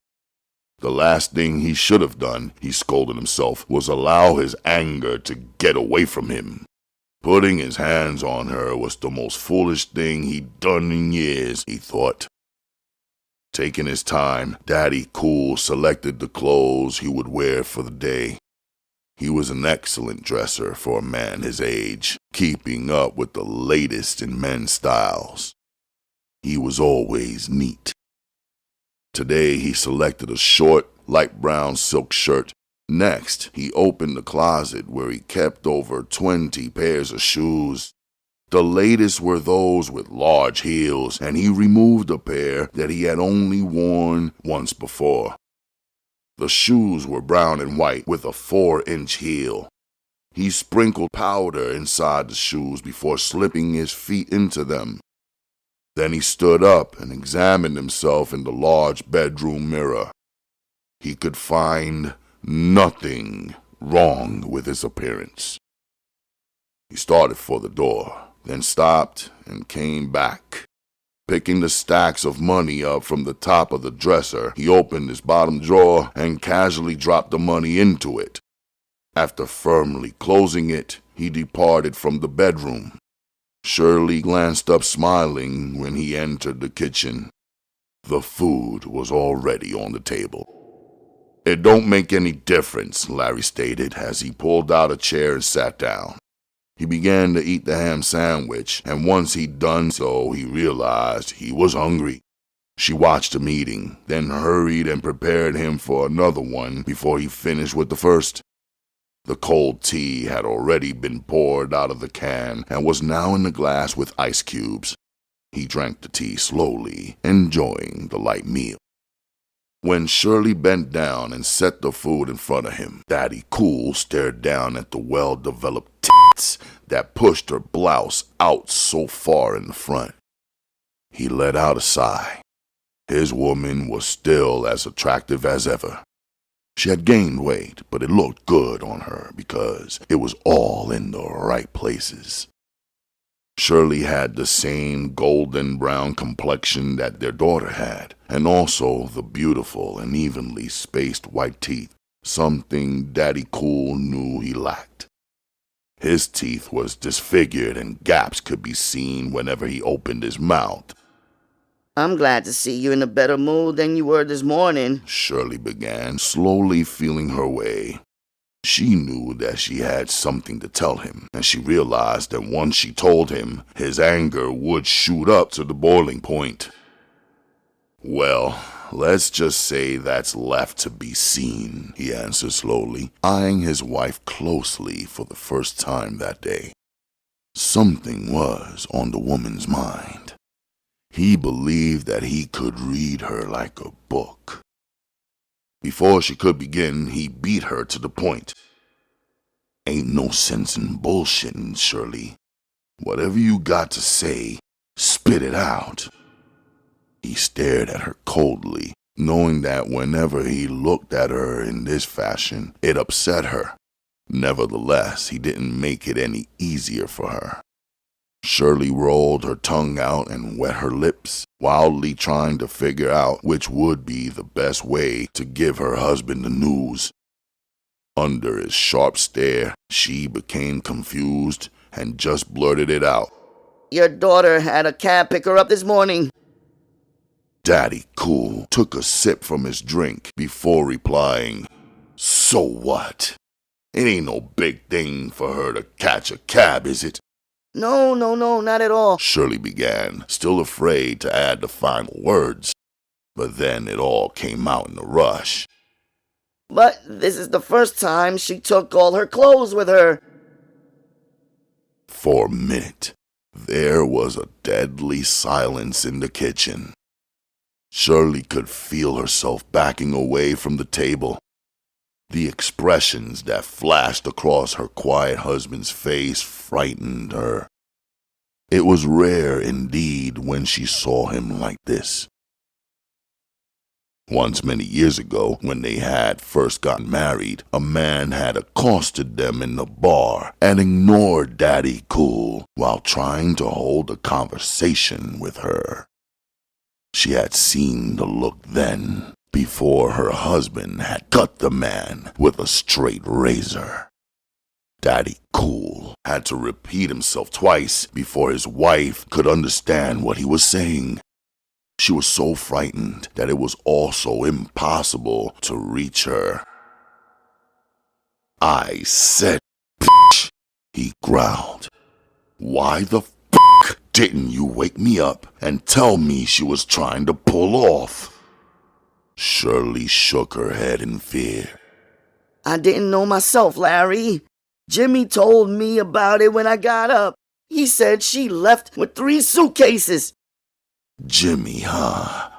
S1: The last thing he should have done, he scolded himself, was allow his anger to get away from him. Putting his hands on her was the most foolish thing he'd done in years, he thought. Taking his time, Daddy Cool selected the clothes he would wear for the day. He was an excellent dresser for a man his age, keeping up with the latest in men's styles. He was always neat. Today he selected a short, light brown silk shirt. Next, he opened the closet where he kept over 20 pairs of shoes. The latest were those with large heels, and he removed a pair that he had only worn once before. The shoes were brown and white with a 4-inch heel. He sprinkled powder inside the shoes before slipping his feet into them. Then he stood up and examined himself in the large bedroom mirror. He could find nothing wrong with his appearance. He started for the door, then stopped and came back. Picking the stacks of money up from the top of the dresser, he opened his bottom drawer and casually dropped the money into it. After firmly closing it, he departed from the bedroom. Shirley glanced up smiling when he entered the kitchen. The food was already on the table. It don't make any difference, Larry stated as he pulled out a chair and sat down. He began to eat the ham sandwich, and once he'd done so, he realized he was hungry. She watched him eating, then hurried and prepared him for another one before he finished with the first. The cold tea had already been poured out of the can and was now in the glass with ice cubes. He drank the tea slowly, enjoying the light meal. When Shirley bent down and set the food in front of him, Daddy Cool stared down at the well-developed tits that pushed her blouse out so far in the front. He let out a sigh. His woman was still as attractive as ever. She had gained weight, but it looked good on her because it was all in the right places. Shirley had the same golden brown complexion that their daughter had, and also the beautiful and evenly spaced white teeth, something Daddy Cool knew he lacked. His teeth was disfigured and gaps could be seen whenever he opened his mouth.
S3: I'm glad to see you in a better mood than you were this morning,
S1: Shirley began, slowly feeling her way. She knew that she had something to tell him, and she realized that once she told him, his anger would shoot up to the boiling point. Well, let's just say that's left to be seen, he answered slowly, eyeing his wife closely for the first time that day. Something was on the woman's mind. He believed that he could read her like a book. Before she could begin, he beat her to the point. Ain't no sense in bullshitting, Shirley. Whatever you got to say, spit it out. He stared at her coldly, knowing that whenever he looked at her in this fashion, it upset her. Nevertheless, he didn't make it any easier for her. Shirley rolled her tongue out and wet her lips, wildly trying to figure out which would be the best way to give her husband the news. Under his sharp stare, she became confused and just blurted it out.
S3: Your daughter had a cab pick her up this morning.
S1: Daddy Cool took a sip from his drink before replying, So what? It ain't no big thing for her to catch a cab, is it?
S3: No, not at all,
S1: Shirley began, still afraid to add the final words. But then it all came out in a rush.
S3: But this is the first time she took all her clothes with her.
S1: For a minute, there was a deadly silence in the kitchen. Shirley could feel herself backing away from the table. The expressions that flashed across her quiet husband's face frightened her. It was rare indeed when she saw him like this. Once many years ago, when they had first gotten married, a man had accosted them in the bar and ignored Daddy Cool while trying to hold a conversation with her. She had seen the look then, before her husband had cut the man with a straight razor. Daddy Cool had to repeat himself twice before his wife could understand what he was saying. She was so frightened that it was also impossible to reach her. I said, bitch, he growled. Why the fuck didn't you wake me up and tell me she was trying to pull off? Shirley shook her head in fear.
S3: I didn't know myself, Larry. Jimmy told me about it when I got up. He said she left with 3 suitcases.
S1: Jimmy, huh?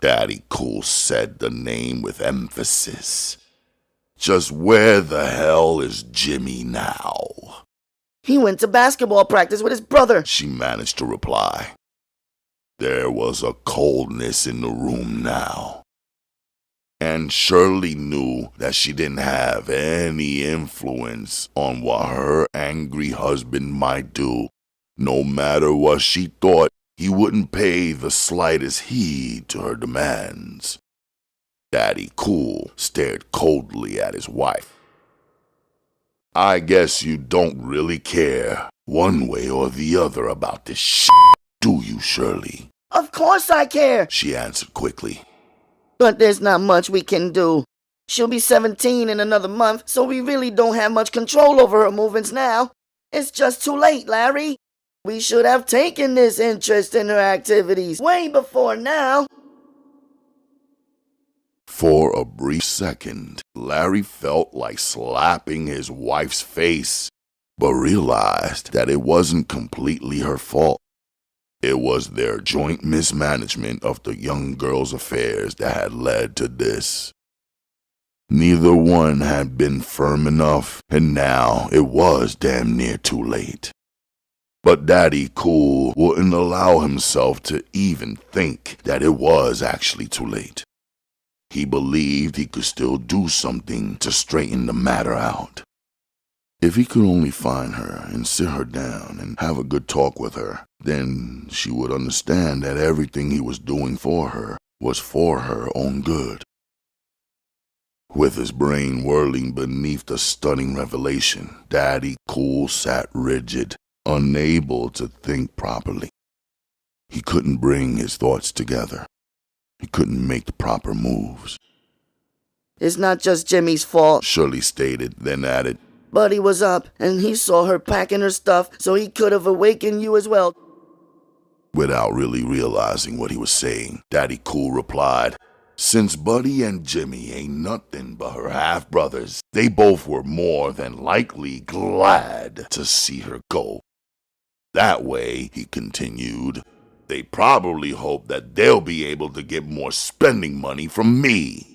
S1: Daddy Cool said the name with emphasis. Just where the hell is Jimmy now?
S3: He went to basketball practice with his brother,
S1: she managed to reply. There was a coldness in the room now. And Shirley knew that she didn't have any influence on what her angry husband might do. No matter what she thought, he wouldn't pay the slightest heed to her demands. Daddy Cool stared coldly at his wife. I guess you don't really care, one way or the other, about this shit, do you, Shirley?
S3: Of course I care,
S1: She answered quickly.
S3: but there's not much we can do. She'll be 17 in another month, so we really don't have much control over her movements now. It's just too late, Larry. We should have taken this interest in her activities way before now.
S1: For a brief second, Larry felt like slapping his wife's face, but realized that it wasn't completely her fault. It was their joint mismanagement of the young girl's affairs that had led to this. Neither one had been firm enough, and now it was damn near too late. But Daddy Cool wouldn't allow himself to even think that it was actually too late. He believed he could still do something to straighten the matter out. If he could only find her and sit her down and have a good talk with her, then she would understand that everything he was doing for her was for her own good. With his brain whirling beneath the stunning revelation, Daddy Cool sat rigid, unable to think properly. He couldn't bring his thoughts together. He couldn't make the proper moves.
S3: It's not just Jimmy's fault,
S1: Shirley stated, then added,
S3: Buddy was up, and he saw her packing her stuff, so he could have awakened you as well.
S1: Without really realizing what he was saying, Daddy Cool replied, since Buddy and Jimmy ain't nothing but her half-brothers, they both were more than likely glad to see her go. That way, he continued, they probably hope that they'll be able to get more spending money from me.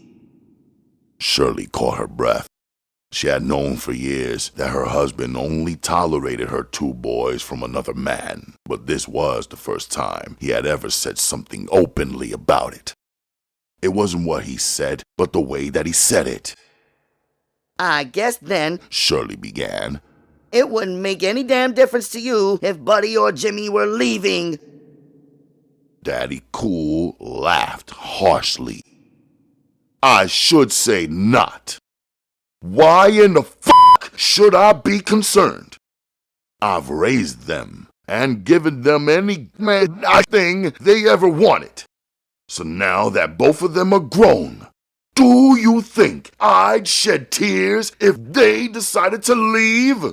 S1: Shirley caught her breath. She had known for years that her husband only tolerated her two boys from another man, but this was the first time he had ever said something openly about it. It wasn't what he said, but the way that he said it.
S3: I guess then,
S1: Shirley began,
S3: it wouldn't make any damn difference to you if Buddy or Jimmy were leaving.
S1: Daddy Cool laughed harshly. I should say not. Why in the fuck should I be concerned? I've raised them and given them any thing they ever wanted. So now that both of them are grown, do you think I'd shed tears if they decided to leave?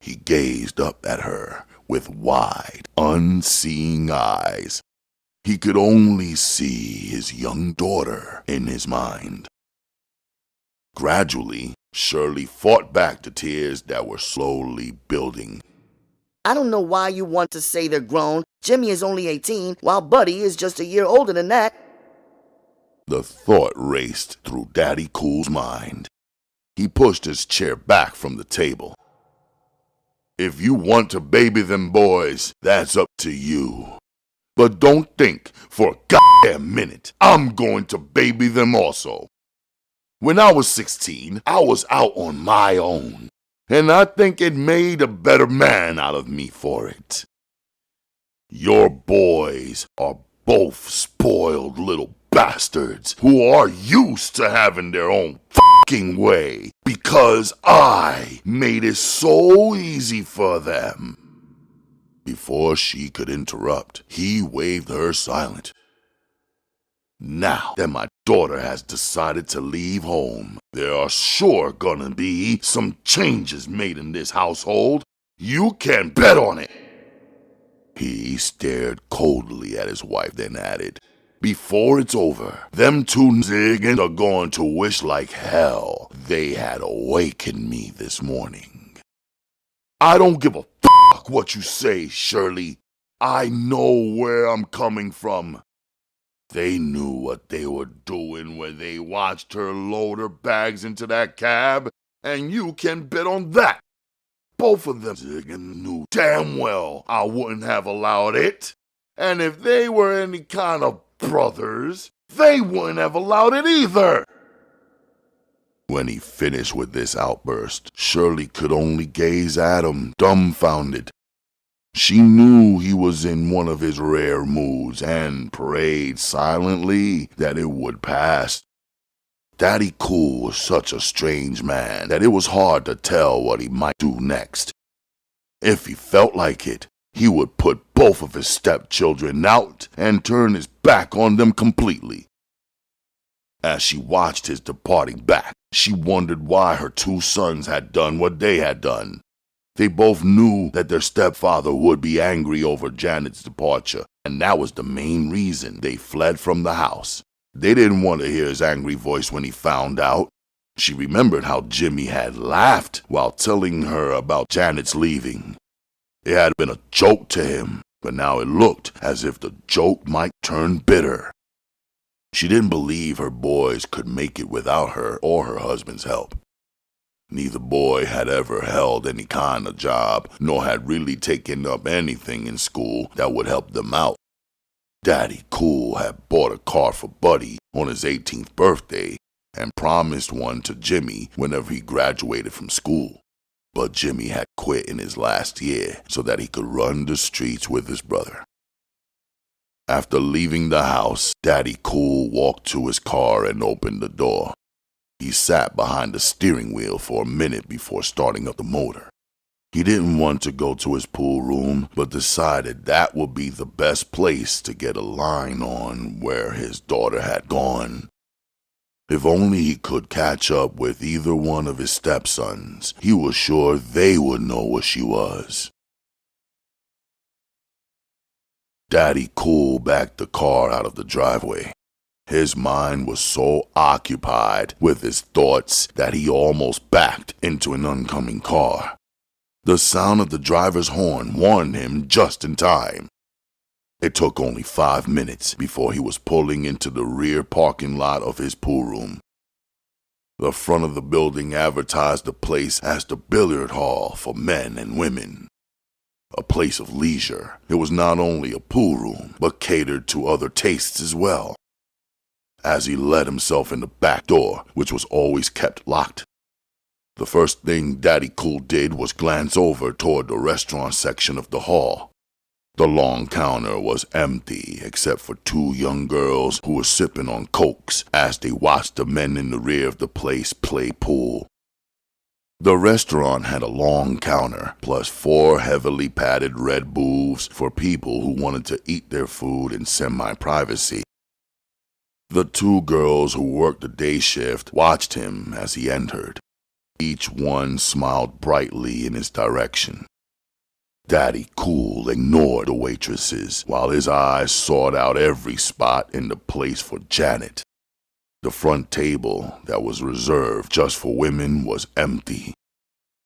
S1: He gazed up at her with wide, unseeing eyes. He could only see his young daughter in his mind. Gradually, Shirley fought back the tears that were slowly building.
S3: I don't know why you want to say they're grown. Jimmy is only 18, while Buddy is just a year older than that.
S1: The thought raced through Daddy Cool's mind. He pushed his chair back from the table. If you want to baby them boys, that's up to you. But don't think for a goddamn minute I'm going to baby them also. When I was 16, I was out on my own, and I think it made a better man out of me for it. Your boys are both spoiled little bastards who are used to having their own fucking way because I made it so easy for them. Before she could interrupt, he waved her silent. Now that my daughter has decided to leave home, there are sure gonna be some changes made in this household. You can bet on it. He stared coldly at his wife, then added, before it's over, them two ziggins are going to wish like hell they had awakened me this morning. I don't give a fuck what you say, Shirley. I know where I'm coming from. They knew what they were doing when they watched her load her bags into that cab, and you can bet on that. Both of them knew damn well I wouldn't have allowed it. And if they were any kind of brothers, they wouldn't have allowed it either. When he finished with this outburst, Shirley could only gaze at him, dumbfounded. She knew he was in one of his rare moods and prayed silently that it would pass. Daddy Cool was such a strange man that it was hard to tell what he might do next. If he felt like it, he would put both of his stepchildren out and turn his back on them completely. As she watched his departing back, she wondered why her two sons had done what they had done. They both knew that their stepfather would be angry over Janet's departure, and that was the main reason they fled from the house. They didn't want to hear his angry voice when he found out. She remembered how Jimmy had laughed while telling her about Janet's leaving. It had been a joke to him, but now it looked as if the joke might turn bitter. She didn't believe her boys could make it without her or her husband's help. Neither boy had ever held any kind of job, nor had really taken up anything in school that would help them out. Daddy Cool had bought a car for Buddy on his 18th birthday and promised one to Jimmy whenever he graduated from school. But Jimmy had quit in his last year so that he could run the streets with his brother. After leaving the house, Daddy Cool walked to his car and opened the door. He sat behind the steering wheel for a minute before starting up the motor. He didn't want to go to his pool room, but decided that would be the best place to get a line on where his daughter had gone. If only he could catch up with either one of his stepsons, he was sure they would know where she was. Daddy Cool backed the car out of the driveway. His mind was so occupied with his thoughts that he almost backed into an oncoming car. The sound of the driver's horn warned him just in time. It took only 5 minutes before he was pulling into the rear parking lot of his pool room. The front of the building advertised the place as the billiard hall for men and women. A place of leisure, it was not only a pool room, but catered to other tastes as well. As he let himself in the back door, which was always kept locked, the first thing Daddy Cool did was glance over toward the restaurant section of the hall. The long counter was empty except for 2 young girls who were sipping on cokes as they watched the men in the rear of the place play pool. The restaurant had a long counter, plus 4 heavily padded red booths for people who wanted to eat their food in semi-privacy. The 2 girls who worked the day shift watched him as he entered. Each one smiled brightly in his direction. Daddy Cool ignored the waitresses while his eyes sought out every spot in the place for Janet. The front table that was reserved just for women was empty.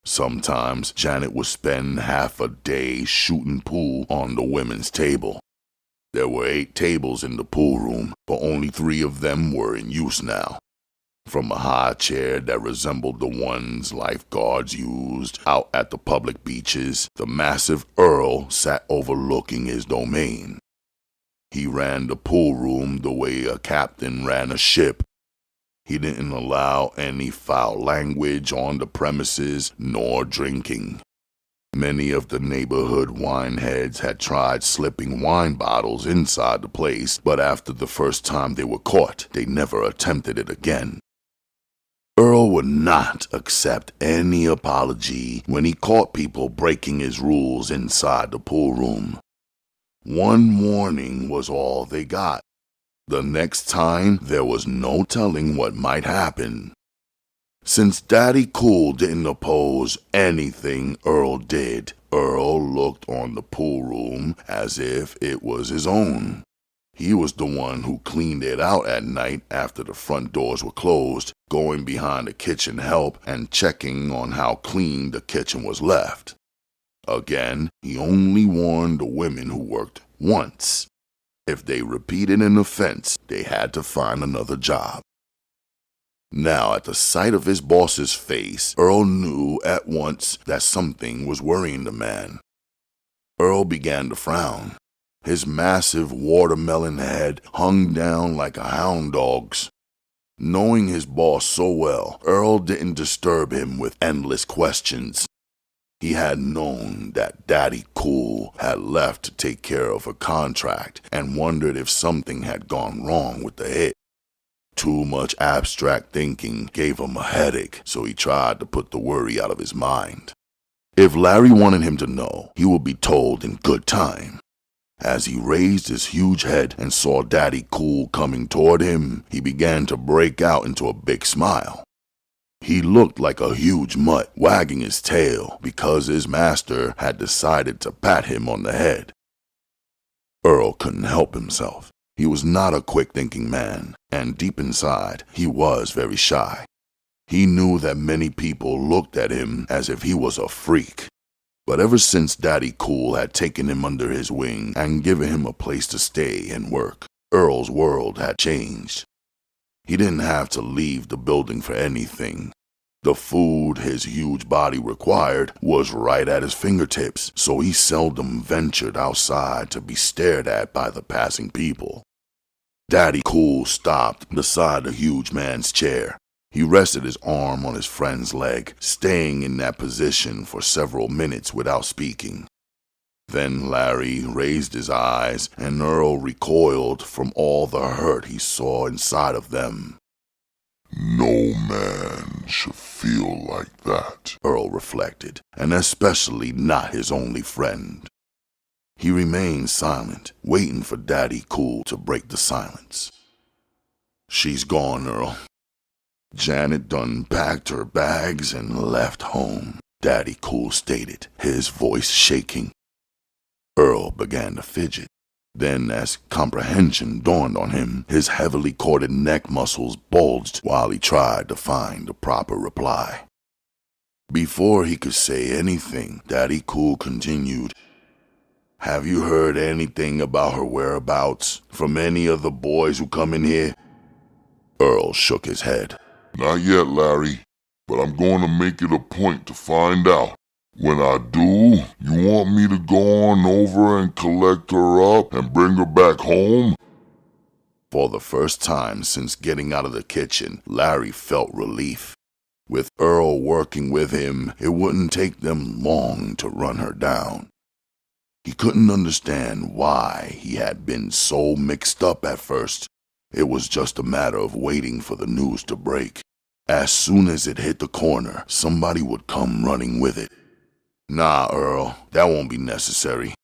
S1: Sometimes Janet would spend half a day shooting pool on the women's table. There were 8 tables in the pool room, but only 3 of them were in use now. From a high chair that resembled the ones lifeguards used out at the public beaches, the massive Earl sat overlooking his domain. He ran the pool room the way a captain ran a ship. He didn't allow any foul language on the premises nor drinking. Many of the neighborhood wineheads had tried slipping wine bottles inside the place, but after the first time they were caught, they never attempted it again. Earl would not accept any apology when he caught people breaking his rules inside the pool room. 1 warning was all they got. The next time, there was no telling what might happen. Since Daddy Cool didn't oppose anything Earl did, Earl looked on the pool room as if it was his own. He was the one who cleaned it out at night after the front doors were closed, going behind the kitchen help and checking on how clean the kitchen was left. Again, he only warned the women who worked once. If they repeated an offense, they had to find another job. Now, at the sight of his boss's face, Earl knew at once that something was worrying the man. Earl began to frown. His massive watermelon head hung down like a hound dog's. Knowing his boss so well, Earl didn't disturb him with endless questions. He had known that Daddy Cool had left to take care of a contract and wondered if something had gone wrong with the hit. Too much abstract thinking gave him a headache, so he tried to put the worry out of his mind. If Larry wanted him to know, he would be told in good time. As he raised his huge head and saw Daddy Cool coming toward him, he began to break out into a big smile. He looked like a huge mutt, wagging his tail because his master had decided to pat him on the head. Earl couldn't help himself. He was not a quick-thinking man, and deep inside, he was very shy. He knew that many people looked at him as if he was a freak. But ever since Daddy Cool had taken him under his wing and given him a place to stay and work, Earl's world had changed. He didn't have to leave the building for anything. The food his huge body required was right at his fingertips, so he seldom ventured outside to be stared at by the passing people. Daddy Cool stopped beside the huge man's chair. He rested his arm on his friend's leg, staying in that position for several minutes without speaking. Then Larry raised his eyes, and Earl recoiled from all the hurt he saw inside of them.
S5: No man should feel like that,
S1: Earl reflected, and especially not his only friend. He remained silent, waiting for Daddy Cool to break the silence. She's gone, Earl. Janet done packed her bags and left home, Daddy Cool stated, his voice shaking. Earl began to fidget. Then, as comprehension dawned on him, his heavily corded neck muscles bulged while he tried to find the proper reply. Before he could say anything, Daddy Cool continued, "Have you heard anything about her whereabouts from any of the boys who come in here?" Earl shook his head.
S5: Not yet, Larry, but I'm going to make it a point to find out. When I do, you want me to go on over and collect her up and bring her back home?
S1: For the first time since getting out of the kitchen, Larry felt relief. With Earl working with him, it wouldn't take them long to run her down. He couldn't understand why he had been so mixed up at first. It was just a matter of waiting for the news to break. As soon as it hit the corner, somebody would come running with it. Nah, Earl, that won't be necessary.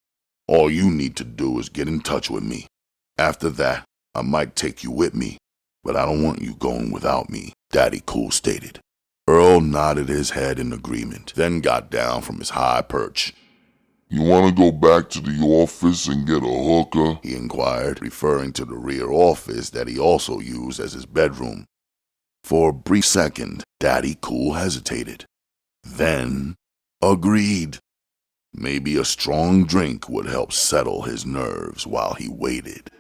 S1: All you need to do is get in touch with me. After that, I might take you with me, but I don't want you going without me, Daddy Cool stated. Earl nodded his head in agreement, then got down from his high perch.
S5: You want to go back to the office and get a hooker?
S1: He inquired, referring to the rear office that he also used as his bedroom. For a brief second, Daddy Cool hesitated. Then agreed. Maybe a strong drink would help settle his nerves while he waited.